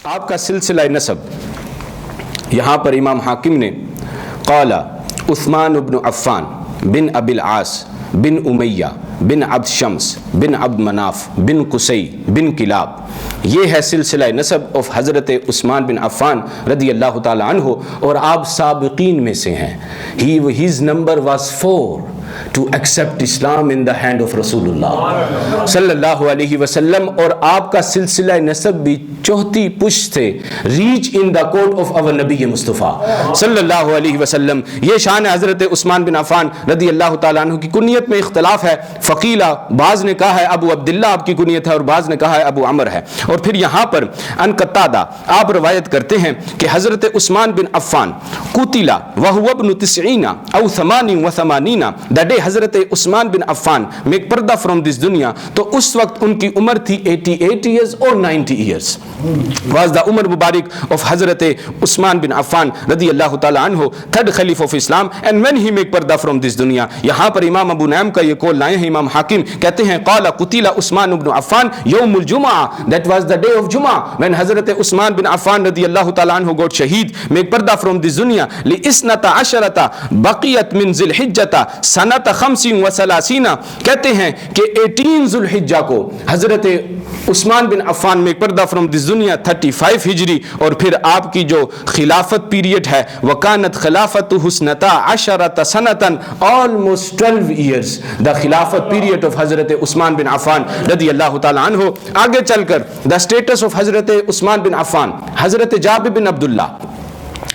آپ کا سلسلہ نسب یہاں پر امام حاکم نے قال عثمان بن عفان بن ابی العاص بن امیہ بن عبد شمس بن عبد مناف بن قصی بن کلاب، یہ ہے سلسلہ نسب آف حضرت عثمان بن عفان رضی اللہ تعالی عنہ، اور آپ سابقین میں سے ہیں. his number was 4 to accept Islam in the hand of رسول اللہ صلی اللہ علیہ وسلم، اور آپ کا سلسلہ نسب بھی چوتھی پشت سے reach in the court of اور نبی مصطفیٰ صلی اللہ علیہ وسلم. یہ شان ہے حضرت عثمان بن عفان رضی اللہ تعالیٰ عنہ کی. کنیت میں اختلاف ہے، فقیلہ بعض نے کہا ہے ابو عبداللہ آپ کی کنیت ہے، اور بعض نے کہا ہے ابو عمر ہے. اور پھر یہاں پر ان قتادہ آپ روایت کرتے ہیں کہ حضرت عثمان بن عفان قتل وهو ابن 90 او 88، the day حضرت عثمان بن عفان میک پردہ فرام دس دنیا، تو اس وقت ان کی عمر تھی 88 ایئرز اور 90 years. Was the Umar Mubarak of حضرت عثمان بن عفان رضی اللہ تعالی عنہ، تھرڈ خلیفہ of Islam, and when he make پردہ فرام دس دنیا. یہاں پر امام ابو نعیم کا یہ قول لائے ہیں. امام حاکم کہتے ہیں قال قتل عثمان بن عفان یوم الجمعہ، that was the day of جمعہ when حضرت عثمان بن عفان رضی اللہ تعالی عنہ got شہید میک پردہ فرام دس دنیا. ل12 بقیت من ذی الحجہ سنۃ 35، کہتے ہیں کہ 18 ذو الحجہ کو حضرت عثمان بن عفان میں پردہ فرام دس دنیا 35 ہجری، اور پھر آپ کی جو خلافت پیریڈ ہے وکانت خلافت حسنتا 10 سنتاً، almost 12 years دا خلافت پیریڈ آف حضرت عثمان بن عفان رضی اللہ تعالی عنہ. آگے چل کر دا اسٹیٹس آف حضرت عثمان بن عفان، حضرت جابر بن عبداللہ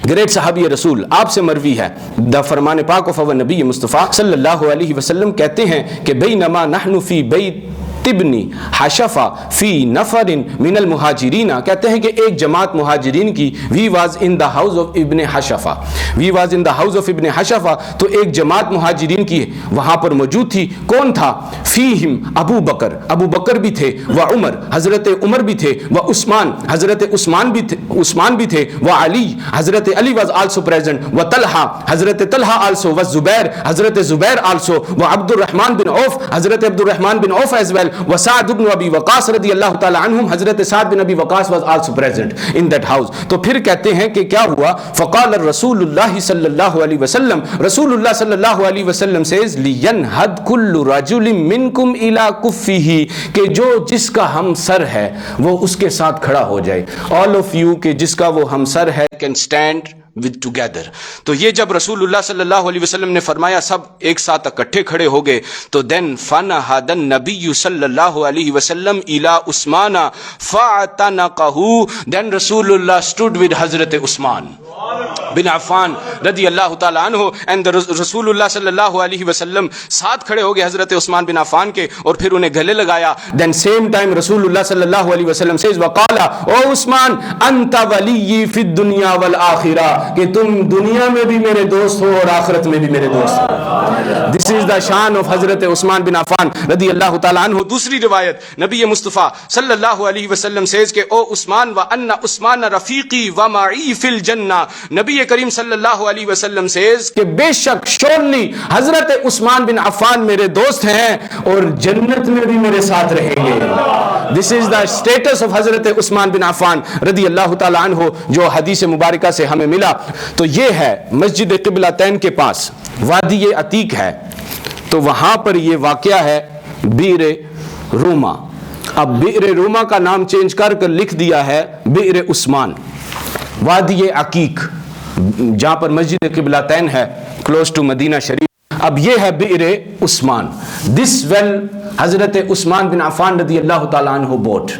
گریٹ صحابی رسول، آپ سے مروی ہے دا فرمان پاک آف اور نبی مصطفیٰ صلی اللہ علیہ وسلم کہتے ہیں کہ بینما نحن فی بیت ابن حشفہ فی نفر من المہاجرین، کہتے ہیں کہ ایک جماعت مہاجرین کی we was in the house of Ibn Hashfa, we was in the house of Ibn Hashfa, تو ایک جماعت مہاجرین کی وہاں پر موجود تھی. کون تھا؟ فیہم ابو بکر، ابو بکر بھی تھے، و عمر، حضرت عمر بھی تھے، و عثمان، حضرت عثمان بھی تھے، و علی، حضرت علی واز آلسو پریزنٹ، و طلحہ، حضرت طلحہ آلسو، و زبیر، حضرت زبیر آلسو، و عبد الرحمن بن عوف، حضرت عبد الرحمن بن عوف ایز ویل، وسعد بن ابی وقاص رضی اللہ تعالی عنہم، حضرت سعد بن ابی وقاص was also present in that house. تو پھر کہتے ہیں کہ کیا ہوا؟ فقال الرسول اللہ صلی اللہ علیہ وسلم، رسول اللہ صلی اللہ علیہ وسلم says لینہد کل رجل منکم الی کفہ، کہ جو جس کا ہم سر ہے وہ اس کے ساتھ کھڑا ہو جائے. all of you کہ جس کا وہ ہم سر ہے can stand with together. تو یہ جب رسول اللہ صلی اللہ علیہ وسلم نے فرمایا سب ایک ساتھ اکٹھے کھڑے ہو گئے، تو then فنہد النبی صلی اللہ علیہ وسلم الی عثمان فاعتنقہ، then رسول اللہ stood with حضرت عثمان بن عفان رضی اللہ تعالی عنہ، and رسول اللہ صلی اللہ علیہ وسلم ساتھ کھڑے ہو گئے حضرت عثمان بن عفان کے، اور پھر انہیں گلے لگایا. then same time رسول اللہ صلی اللہ علیہ وسلم says وقال او عثمان انت ولی فی الدنیا والآخرہ، کہ تم دنیا میں بھی میرے دوست ہو اور آخرت میں بھی میرے دوست ہو. This is the شان of حضرت عثمان بن عفان رضی اللہ تعالی عنہ. دوسری روایت نبی مصطفیٰ صلی اللہ علیہ وسلم says کہ او عثمان وان عثمان رفیقی ومعی فی الجنہ، نبی کریم صلی اللہ علیہ وسلم says کہ بے شک شورلی حضرت عثمان بن عفان میرے دوست ہیں اور جنت میں بھی میرے ساتھ رہیں گے. This is the status of حضرت عثمان بن عفان رضی اللہ تعالی عنہ جو حدیث مبارکہ سے ہمیں ملا. تو یہ ہے مسجد قبلتین کے پاس وادی عتیق ہے، تو وہاں پر یہ واقعہ ہے بئر روما. اب بئر روما کا نام چینج کر کر لکھ دیا ہے بئر عثمان. وادی عقیق جہاں پر مسجد قبلتین ہے کلوز ٹو مدینہ شریف، اب یہ ہے بئر عثمان. دس ویل حضرت عثمان بن عفان رضی اللہ تعالیٰ عنہ bought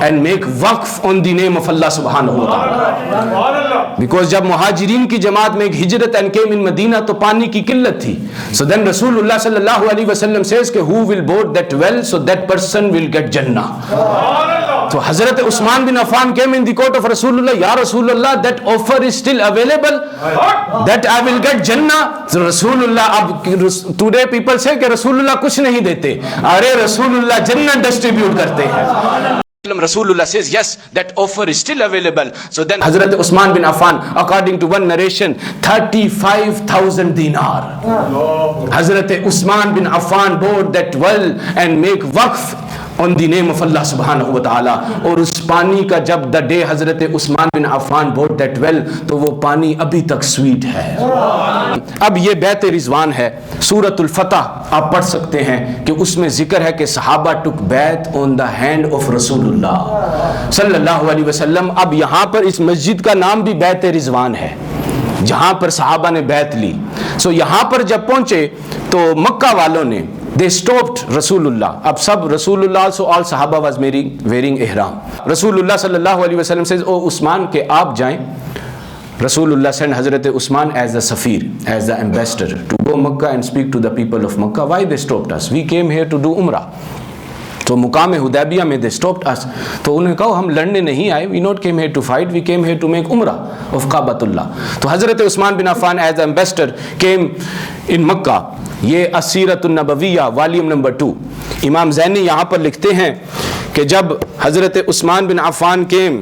and make وقف on the name of اللہ سبحانہ وتعالی. because جب مہاجرین کی جماعت میں ایک ہجرت and came in مدینہ تو پانی کی قلت تھی. so then رسول اللہ صلی اللہ علیہ وسلم says کہ who will bought that well so that person will get جنہ. تو حضرت عثمان بن Affan came in the court of رسول اللہ، یا رسول اللہ that offer is still available that I will get جنہ. تو رسول اللہ، اب today people say کہ رسول اللہ کچھ نہیں دیتے، ارے رسول اللہ جنت ڈسٹریبیوٹ کرتے ہیں. رسول اللہ says yes that offer is still available. so then حضرت عثمان بن Affan according to one narration 35,000 dinar حضرت عثمان بن Affan bought that well and make وقف on the name of Allah subhanahu wa ta'ala. اور اس پانی کا جب the day حضرت عثمان بن عفان bought that well تو وہ پانی ابھی تک سویٹ ہے. اب یہ بیعت رضوان ہے, سورۃ الفتح آپ پڑھ سکتے ہیں کہ اس میں ذکر ہے کہ صحابہ took بیعت on the hand of رسول اللہ صلی اللہ علیہ وسلم. اب یہاں پر اس مسجد کا نام بھی بیعت رضوان ہے جہاں پر صحابہ نے بیعت لی. سو یہاں پر جب پہنچے تو مکہ والوں نے they stopped رسول اللہ. اب سب رسول اللہ also all صحابہ was wearing احرام. رسول اللہ صلی اللہ علیہ وسلم says او عثمان کہ آپ جائیں. رسول اللہ sent حضرت عثمان as the سفیر, as the ambassador to go Makkah and speak to the people of Makkah. Why they stopped us? We came here to do Umrah. تو مقام حدیبیہ میں they stopped us. تو انہوں نے کہا ہم لڑنے نہیں آئے, we not came here to fight, we came here to make Umrah of Ka'bat Allah. تو حضرت عثمان بن Affan as the ambassador came in Makkah. یہ السیرۃ النبویہ والیوم نمبر 2. امام زینی یہاں پر لکھتے ہیں کہ جب حضرت عثمان بن عفان came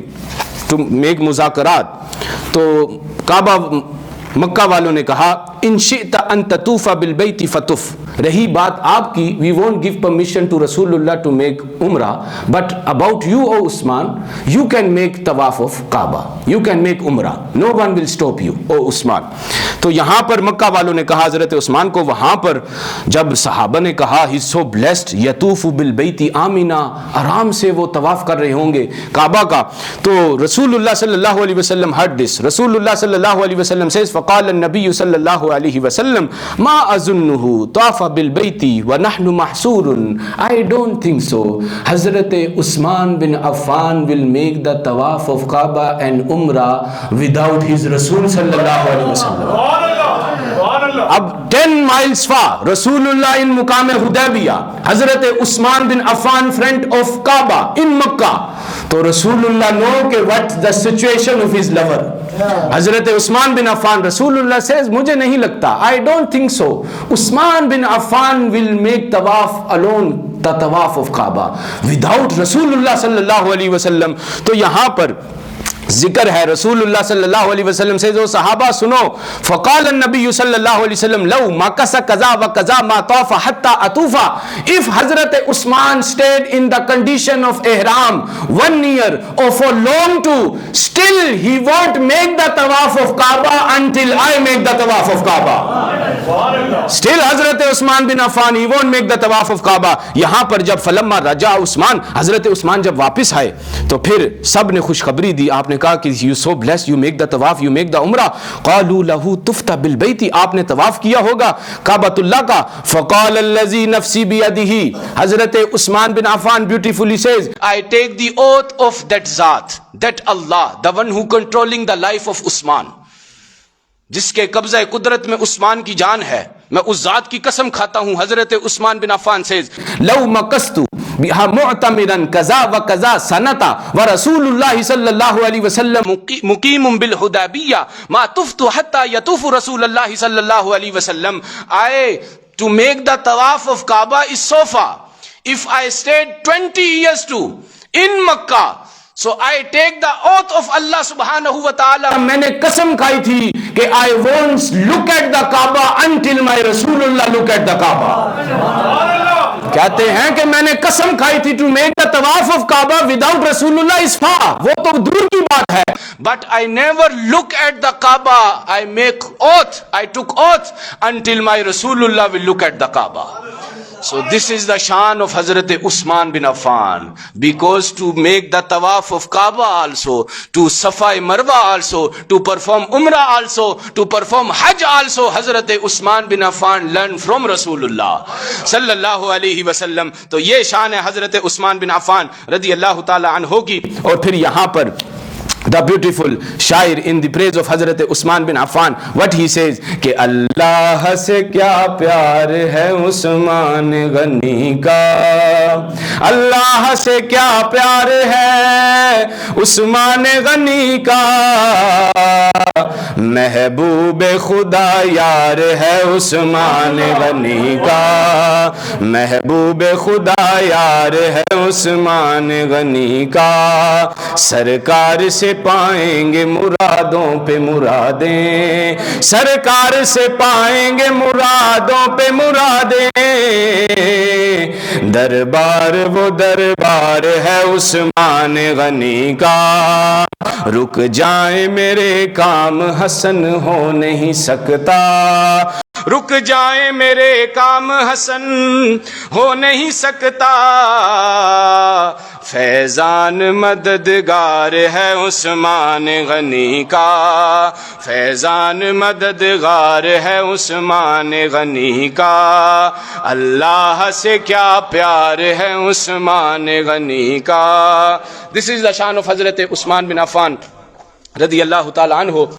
to make مذاکرات تو کعبہ مکہ والوں نے کہا ان شئت ان تطوف بالبیت فطف. رہی بات آپ کی, we won't give permission to رسول اللہ to make عمرہ, but about you O Usman, you can make طواف of Kaaba, you can make عمرہ, no one will stop you O عثمان. تو یہاں پر مکہ والوں نے کہا حضرت عثمان کو, وہاں پر جب صحابہ نے کہا he's so blessed یطوف بالبیت آمنا, آرام سے وہ طواف کر رہے ہوں گے کعبہ کا, تو رسول اللہ صلی اللہ علیہ وسلم heard this. رسول اللہ صلی اللہ علیہ وسلم says فقال النبی صلی اللہ علیہ وسلم ما اظنہ طاف بالبیت ونحن محصور. I don't think so. حضرت عثمان بن عفان will make the طواف of Kaaba and Umrah without his رسول صلی اللہ علیہ وسلم. اب 10 miles far رسول اللہ ان مقام حدیبیہ, حضرت عثمان بن Affan friend of Kaaba in مکہ. تو رسول اللہ know کہ what the situation of his lover. حضرت عثمان بن عفان, رسول اللہ says مجھے نہیں لگتا, I don't think so. Usman bin Affan will make طواف alone the طواف of Kaaba without رسول اللہ صلی اللہ علیہ وسلم. تو یہاں پر ذکر ہے رسول اللہ صلی اللہ علیہ وسلم سے, جو صحابہ سنو, فقال النبی صلی اللہ علیہ وسلم لو مکث قضا و قضا ما طاف حتى اطوفا. If حضرت عثمان stayed in the condition of ihram 1 year or for long too, still he won't make the tawaf of Kaaba until I make the tawaf of Kaaba. Still حضرت عثمان بن Affan he won't make the tawaf of Kaaba. یہاں پر جب فلما رجع عثمان, حضرت عثمان جب واپس آئے تو پھر سب نے خوشخبری دی. آپ نے کہا کہ you so blessed, you make the طواف, you make the عمرہ. قالوا له طفت بالبیت, آپ نے طواف کیا ہوگا کعبۃ اللہ کا. فقال الذي نفسی بیدہ, حضرت عثمان بن Affan beautifully says I take the oath of that ذات, that Allah, the one who controlling the life of Usman, جس کے قبضہ قدرت میں عثمان کی جان ہے, میں اس ذات کی قسم کھاتا ہوں. حضرت عثمان بن عفان says لو مکست بها معتمرا كذا وكذا سنة ورسول الله صلى الله عليه وسلم مقيم بالحديبية ما طفت حتى يطوف رسول الله صلى الله عليه وسلم. I to make the tawaf of Kaaba is so far. If I stayed 20 years too in Makkah, so I take the oath of Allah subhanahu wa ta'ala. میں نے قسم کھائی تھی کہ I won't look at the Kaaba until my Rasulullah look at the Kaaba. کہتے ہیں کہ میں نے قسم کھائی تھی to make the tawaf of Kaaba without Rasulullah is far, وہ تو دور کی بات ہے. But I never look at the Kaaba, I make oath, I took oath until my Rasulullah will look at the Kaaba. So this is the shan of Hazrat Usman bin Affan, because to make the tawaf of Kaaba also, to Safa Marwa also, to perform Umrah also, to perform Hajj also, Hazrat Usman bin Affan learned from Rasulullah sallallahu alaihi wasallam. تو یہ شان ہے حضرت عثمان بن عفان رضی اللہ تعالی عنہ کی. اور پھر یہاں پر the beautiful شاعر in the praise of حضرت عثمان بن عفان, what he says کہ اللہ سے کیا پیار ہے عثمان غنی کا, اللہ سے کیا پیار ہے عثمان غنی کا, محبوب خدا یار ہے عثمان غنی کا، محبوب خدا یار ہے عثمان غنی کا، سرکار سے پائیں گے مرادوں پہ مرادیں، سرکار سے پائیں گے مرادوں پہ مرادیں، دربار وہ دربار ہے عثمان غنی کا، رک جائیں میرے کام حسن ہو نہیں سکتا، رک جائیں میرے کام حسن ہو نہیں سکتا، فیضان مددگار ہے عثمان غنی کا، فیضان مددگار ہے عثمان غنی کا، اللہ سے کیا پیار ہے عثمان غنی کا۔ This is the شان of حضرت عثمان بن عفان رضی اللہ تعالی عنہ۔